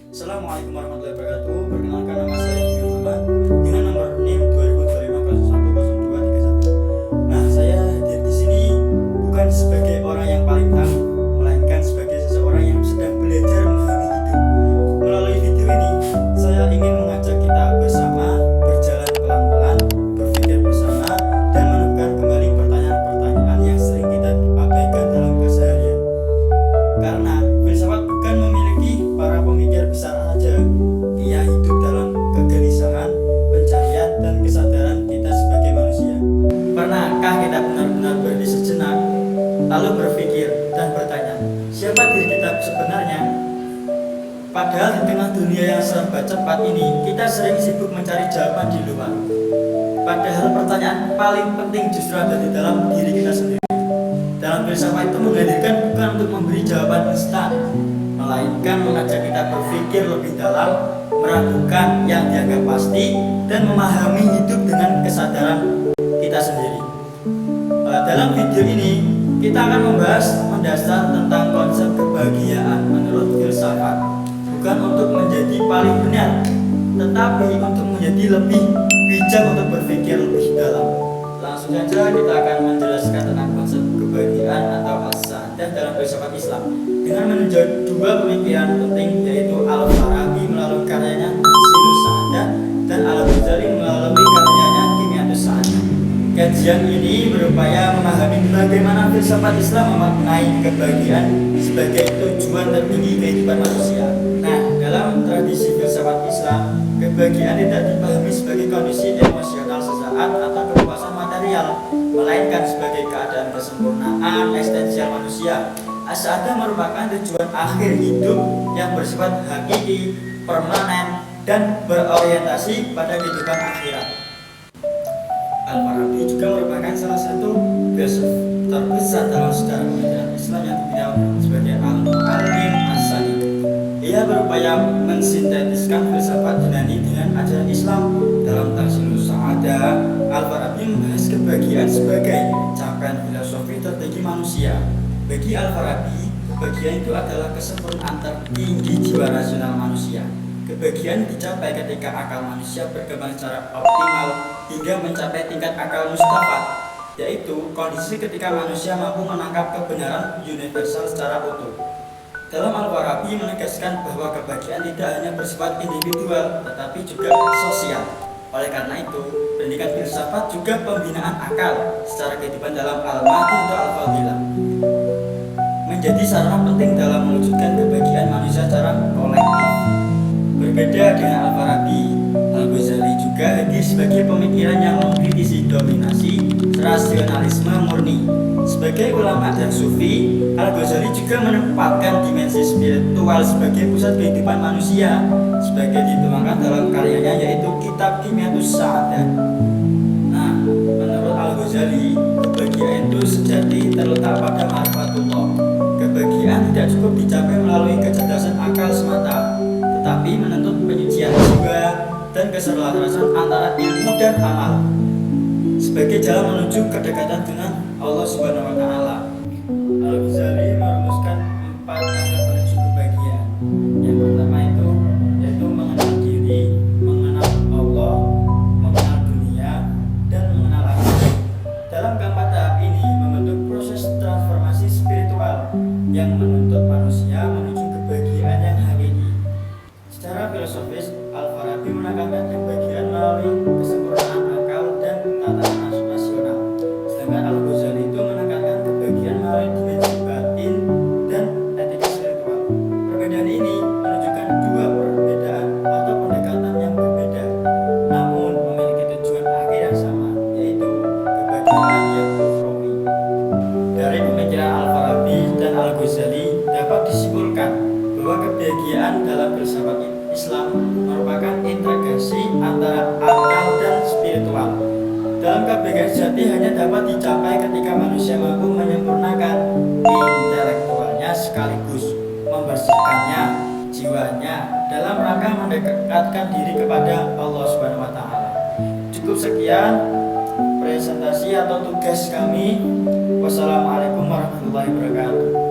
Assalamualaikum warahmatullahi wabarakatuh. Perkenalkan, nama saya Yuri Muhammad dengan nomor NIM 2025010231. Nah, saya hadir di sini bukan sebagai orang yang paling tahu, melainkan sebagai seseorang yang sedang belajar memahami hidup. Melalui video ini, saya ingin mengajak kita bersama berjalan pelan-pelan, berpikir bersama, dan menemukan kembali pertanyaan-pertanyaan yang sering kita abaikan dalam keseharian. Karena filsafat bukan memiliki para pemikir besar saja, ia hidup dalam kegelisahan, pencarian, dan kesadaran kita sebagai manusia. Pernahkah kita benar-benar berhenti sejenak, lalu berpikir dan bertanya, siapa diri kita sebenarnya? Padahal di tengah dunia yang serba cepat ini, kita sering sibuk mencari jawaban di luar. Padahal pertanyaan paling penting justru ada di dalam diri kita sendiri. Dalam filsafat itu menghadirkan bukan untuk memberi jawaban instan, melainkan mengajak kita berpikir lebih dalam, meragukan yang dianggap pasti, dan memahami hidup dengan kesadaran kita sendiri. Dalam video ini, kita akan membahas mendasar tentang konsep kebahagiaan menurut filsafat. Bukan untuk menjadi paling benar, tetapi untuk menjadi lebih bijak untuk berpikir lebih dalam. Langsung saja kita akan menjelaskan tentang konsep kebahagiaan atau as-sa'adah dalam filsafat Islam dengan menunjuk dua pemikiran penting, yaitu Al-Farabi melalui karyanya Sinus Sa'adah dan Al-Ghazali melalui karyanya Kimiatus Sa'adah. Kajian ini berupaya memahami bagaimana filsafat Islam memaknai kebahagiaan sebagai tujuan tertinggi kehidupan manusia. Nah, dalam tradisi filsafat Islam, kebahagiaan tidak dipahami sebagai kondisi emosional sesaat atau kepuasan material, melainkan sebagai keadaan kesempurnaan eksistensial manusia. As-sa'adah merupakan tujuan akhir hidup yang bersifat hakiki, permanen, dan berorientasi pada kehidupan akhirat. Al-Farabi juga merupakan salah satu filsuf terbesar dalam sejarah pemikiran Islam yang dikenal sebagai Al-Mu'allim As-Sani. Ia berupaya mensintetiskan filsafat Yunani dengan ajaran Islam. Dalam Sinus Sa'adah, Al-Farabi membahas kebahagiaan sebagai capaian filosofi tertinggi manusia. Bagi Al-Farabi, kebahagiaan itu adalah kesempurnaan tertinggi jiwa rasional manusia. Kebahagiaan dicapai ketika akal manusia berkembang secara optimal hingga mencapai tingkat akal mustafad, yaitu kondisi ketika manusia mampu menangkap kebenaran universal secara utuh. Dalam Al-Farabi menegaskan bahwa kebahagiaan tidak hanya bersifat individual, tetapi juga sosial. Oleh karena itu, pendidikan filsafat juga pembinaan akal secara kehidupan dalam Al-Mahdi atau Al-Fadilah menjadi sarana penting dalam mewujudkan kebahagiaan manusia secara kolektif. Berbeda dengan Al-Farabi, Al-Ghazali juga hadir sebagai pemikiran yang mengkritisi dominasi rasionalisme murni. Sebagai ulama dan sufi, Al-Ghazali juga menempatkan dimensi spiritual sebagai pusat kehidupan manusia, sebagai dituangkan dalam karyanya yaitu Kitab Kimiatus Sa'adah. Nah, menurut Al-Ghazali, kebahagiaan itu sejati terletak pada ma'rifatullah. Kebahagiaan tidak cukup dicapai melalui kecerdasan akal semata, tetapi menuntut penyucian jiwa dan keselarasan antara ilmu dan amal sebagai jalan menuju kedekatan dengan Allah Subhanahu wa Ta'ala. Al-Ghazali merumuskan 4 tahap menuju kebahagiaan. Yang pertama itu yaitu mengenal diri, mengenal Allah, mengenal dunia, dan mengenal akhirat. Dalam keempat tahap ini membentuk proses transformasi spiritual yang menuntut manusia menuju kebahagiaan yang hakiki. Secara filosofis, Al-Farabi menekankan kebahagiaan melalui kesempurnaan akal dan tatanan rasional, sedangkan Al-Ghazali itu menekankan kebahagiaan melalui dimensi batin dan etika spiritual. Perbedaan ini menunjukkan dua perbedaan atau pendekatan yang berbeda, namun memiliki tujuan akhir yang sama, yaitu kebahagiaan yang ukhrawi. Dari pemikiran Al-Farabi dan Al-Ghazali dapat disimpulkan bahwa kebahagiaan dalam filsafat Islam merupakan integrasi antara akal dan spiritual. Dalam kebahagiaan sejati hanya dapat dicapai ketika manusia mampu menyempurnakan intelektualnya sekaligus membersihkannya jiwanya dalam rangka mendekatkan diri kepada Allah Subhanahu wa Ta'ala. Cukup sekian presentasi atau tugas kami. Wassalamualaikum warahmatullahi wabarakatuh.